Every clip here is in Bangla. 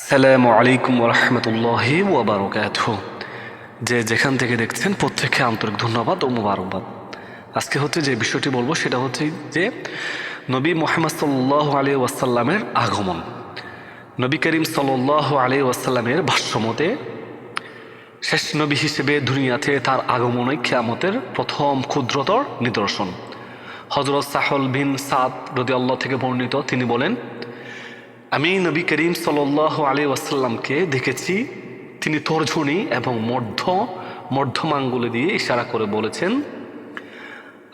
আসসালামু আলাইকুম ওরহমতুল্লাহি ওয়াবারাকাতুহু। যে যেখান থেকে দেখছেন প্রত্যেককে আন্তরিক ধন্যবাদ ও মুবারকবাদ। আজকে হচ্ছে যে বিষয়টি বলবো সেটা হচ্ছে যে নবী মুহাম্মদ সাল্লাল্লাহু আলাইহি ওয়াসাল্লামের আগমন। নবী করিম সাল্লাল্লাহু আলাইহি ওয়াসাল্লামের ভাষ্যমতে শেষ নবী হিসেবে দুনিয়াতে তার আগমনই কিয়ামতের প্রথম ক্ষুদ্রতর নিদর্শন। হযরত সাহল বিন সাদ রাদিয়াল্লাহু থেকে বর্ণিত, তিনি বলেন, আমি নবী করিম সাল্লাল্লাহু আলাইহি ওয়াসাল্লামকে দেখেছি, তিনি তর্জনী এবং মধ্যমাঙ্গুলে দিয়ে ইশারা করে বলেছেন,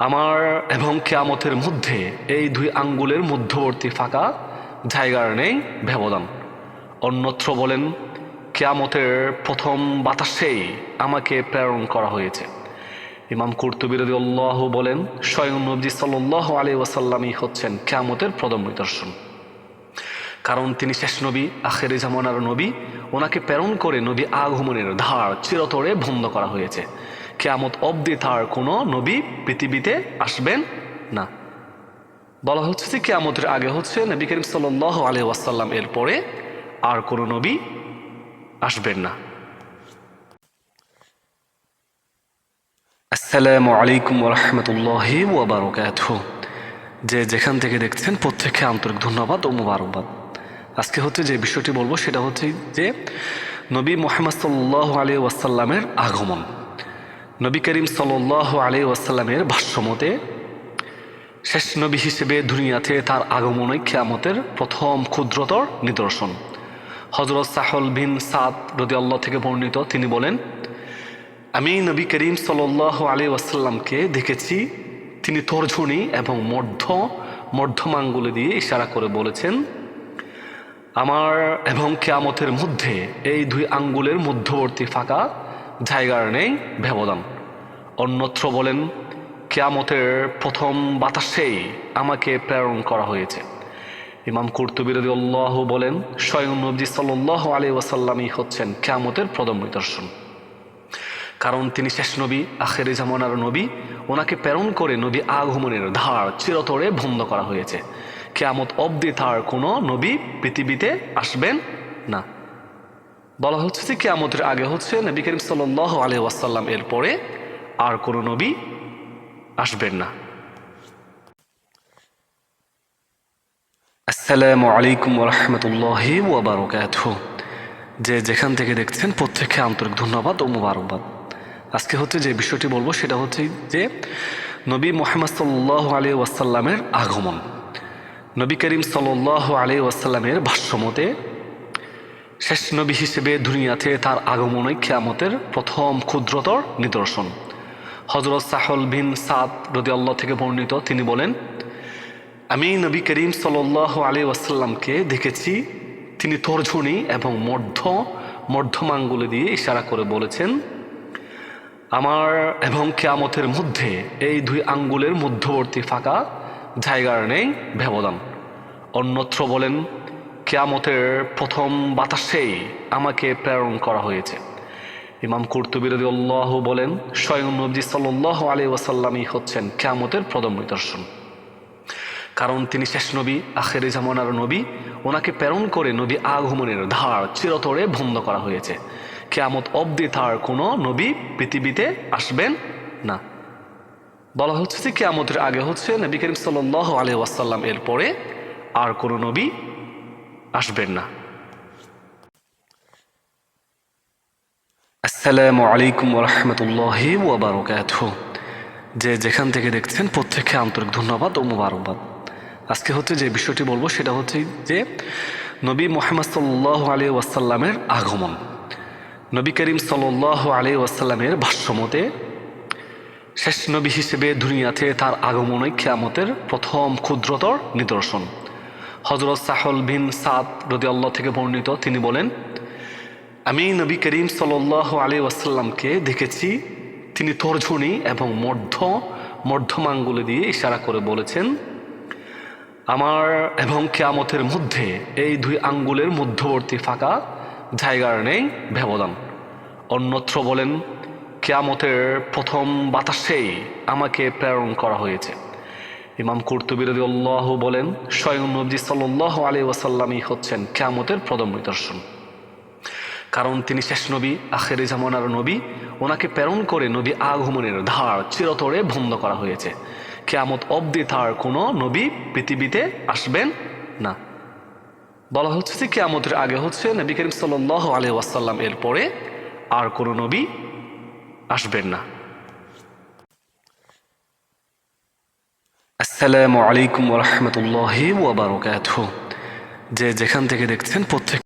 আমার এবং কিয়ামতের মধ্যে এই দুই আঙ্গুলের মধ্যবর্তী ফাঁকা জায়গার নেই ব্যবধান। অন্যত্র বলেন, কিয়ামতের প্রথম বাতাসেই আমাকে প্রেরণ করা হয়েছে। ইমাম কুরতুবী রাদিয়াল্লাহু বলেন, স্বয়ং নবী সাল্লাল্লাহু আলাইহি ওয়াসাল্লামই হচ্ছেন কিয়ামতের প্রথম নিদর্শন। কারণ তিনি শেষ নবী, আখেরি জামানার নবী। ওনাকে প্রেরণ করে নবী আগমনের ধার চিরতরে বন্ধ করা হয়েছে। কিয়ামত অবধি তার কোনো নবী পৃথিবীতে আসবেন না। বলা হচ্ছে যে কিয়ামতের আগে হচ্ছে নবী করিম সাল্লাল্লাহু আলাইহি ওয়াসাল্লাম, এর পরে আর কোনো নবী আসবেন না। আসসালামু আলাইকুম ওরহমতুল্লাহি ওয়াবারাকাতুহু। যে যেখান থেকে দেখছেন প্রত্যেককে আন্তরিক ধন্যবাদ ও মুবারকবাদ। আজকে হচ্ছে যে বিষয়টি বলবো সেটা হচ্ছে যে নবী মুহাম্মদ সাল্লাল্লাহু আলাইহি ওয়াসাল্লামের আগমন। নবী করিম সাল্লাল্লাহু আলাইহি ওয়াসাল্লামের ভাষ্যমতে শেষ নবী হিসেবে দুনিয়াতে তার আগমনই কিয়ামতের প্রথম ক্ষুদ্রতর নিদর্শন। হযরত সাহল বিন সাদ রাদিয়াল্লাহু থেকে বর্ণিত, তিনি বলেন, আমি নবী করিম সাল্লাল্লাহু আলাইহি ওয়াসাল্লামকে দেখেছি, তিনি তর্জনী এবং মধ্যমাঙ্গুলে দিয়ে ইশারা করে বলেছেন, আমার এবং কিয়ামতের মধ্যে এই দুই আঙ্গুলের মধ্যবর্তী ফাঁকা জায়গার নেই ব্যবধান। অন্যত্র বলেন, কিয়ামতের প্রথম বাতাসেই আমাকে প্রেরণ করা হয়েছে। ইমাম কুরতুবী রাদিয়াল্লাহু বলেন, স্বয়ং নবী সাল্লাল্লাহু আলাইহি ওয়াসাল্লামই হচ্ছেন কিয়ামতের প্রথম নিদর্শন। কারণ তিনি শেষ নবী, আখেরি জামানার নবী। ওনাকে প্রেরণ করে নবী আগমনের ধার চিরতরে বন্ধ করা হয়েছে। কিয়ামত অবধি তার কোনো নবী পৃথিবীতে আসবেন না। বলা হচ্ছে যে কিয়ামতের আগে হচ্ছে নবী করিম সাল্লাল্লাহু আলাইহি ওয়াসাল্লাম, এর পরে আর কোনো নবী আসবেন না। আসসালামু আলাইকুম ওরহমতুল্লাহি ওয়াবারাকাতুহু। যে যেখান থেকে দেখছেন প্রত্যেককে আন্তরিক ধন্যবাদ ও মুবারকবাদ। আজকে হচ্ছে যে বিষয়টি বলবো সেটা হচ্ছে যে নবী মুহাম্মদ সাল্লাল্লাহু আলাইহি ওয়াসাল্লামের আগমন। নবী করিম সাল্লাল্লাহু আলাইহি ওয়াসাল্লামের ভাষ্যমতে শেষ নবী হিসেবে দুনিয়াতে তার আগমনই কিয়ামতের প্রথম ক্ষুদ্রতর নিদর্শন। হযরত সাহল বিন সাদ রাদিয়াল্লাহু থেকে বর্ণিত, তিনি বলেন, আমি নবী করিম সাল্লাল্লাহু আলাইহি ওয়াসাল্লামকে দেখেছি, তিনি তর্জনী এবং মধ্যমাঙ্গুলে দিয়ে ইশারা করে বলেছেন, আমার এবং কিয়ামতের মধ্যে এই দুই আঙ্গুলের মধ্যবর্তী ফাঁকা জায়গার নেই ব্যবধান। অন্যত্র বলেন, কিয়ামতের প্রথম বাতাসেই আমাকে প্রেরণ করা হয়েছে। ইমাম কুরতুবী রাদিয়াল্লাহু বলেন, স্বয়ং নবী সাল্লাল্লাহু আলাইহি ওয়াসাল্লামই হচ্ছেন কিয়ামতের প্রথম নিদর্শন। কারণ তিনি শেষ নবী, আখেরি জামানার নবী। ওনাকে প্রেরণ করে নবী আগমনের ধার চিরতরে বন্ধ করা হয়েছে। কিয়ামত অবধি তার কোনো নবী পৃথিবীতে আসবেন না। বলা হচ্ছে যে কিয়ামতের আগে হচ্ছে নবী করিম সাল্লাল্লাহু আলাইহি ওয়াসাল্লাম, এর পরে আর কোনো নবী আসবেন না। আসসালামু আলাইকুম ওরহমতুল্লাহি ওয়াবারাকাতুহু। যে যেখান থেকে দেখছেন প্রত্যেককে আন্তরিক ধন্যবাদ ও মুবারকবাদ। আজকে হচ্ছে যে বিষয়টি বলবো সেটা হচ্ছে যে নবী মুহাম্মদ সাল্লাল্লাহু আলাইহি ওয়াসাল্লামের আগমন। নবী করিম সাল্লাল্লাহু আলাইহি ওয়াসাল্লামের ভাষ্যমতে শেষ নবী হিসেবে দুনিয়াতে তার আগমনই কিয়ামতের প্রথম ক্ষুদ্রতর নিদর্শন। হযরত সাহল বিন সাদ রাদিয়াল্লাহু থেকে বর্ণিত, তিনি বলেন, আমি নবী করিম সাল্লাল্লাহু আলাইহি ওয়াসাল্লামকে দেখেছি, তিনি তর্জনী এবং মধ্যমাঙ্গুলে দিয়ে ইশারা করে বলেছেন, আমার এবং কিয়ামতের মধ্যে এই দুই আঙ্গুলের মধ্যবর্তী ফাঁকা জায়গার নেই ব্যবধান। অন্যত্র বলেন, কিয়ামতের প্রথম বাতাসেই আমাকে প্রেরণ করা হয়েছে। ইমাম কুরতুবী রাদিয়াল্লাহু বলেন, স্বয়ং নবী সাল্লাল্লাহু আলাইহি ওয়াসাল্লামই হচ্ছেন কিয়ামতের প্রথম নিদর্শন। কারণ তিনি শেষ নবী, আখেরি জামানার নবী। ওনাকে প্রেরণ করে নবী আগমনের ধার চিরতরে বন্ধ করা হয়েছে। কিয়ামত অবধি তার কোনো নবী পৃথিবীতে আসবেন না। বলা হচ্ছে যে কিয়ামতের আগে হচ্ছে নবী করিম সাল্লাল্লাহু আলাইহি ওয়াসাল্লাম এর পরে আর কোনো নবী আসবেন না। আসসালামু আলাইকুম ওয়া রাহমাতুল্লাহি ওয়া বারাকাতুহু। যে যেখান থেকে দেখছেন প্রত্যেক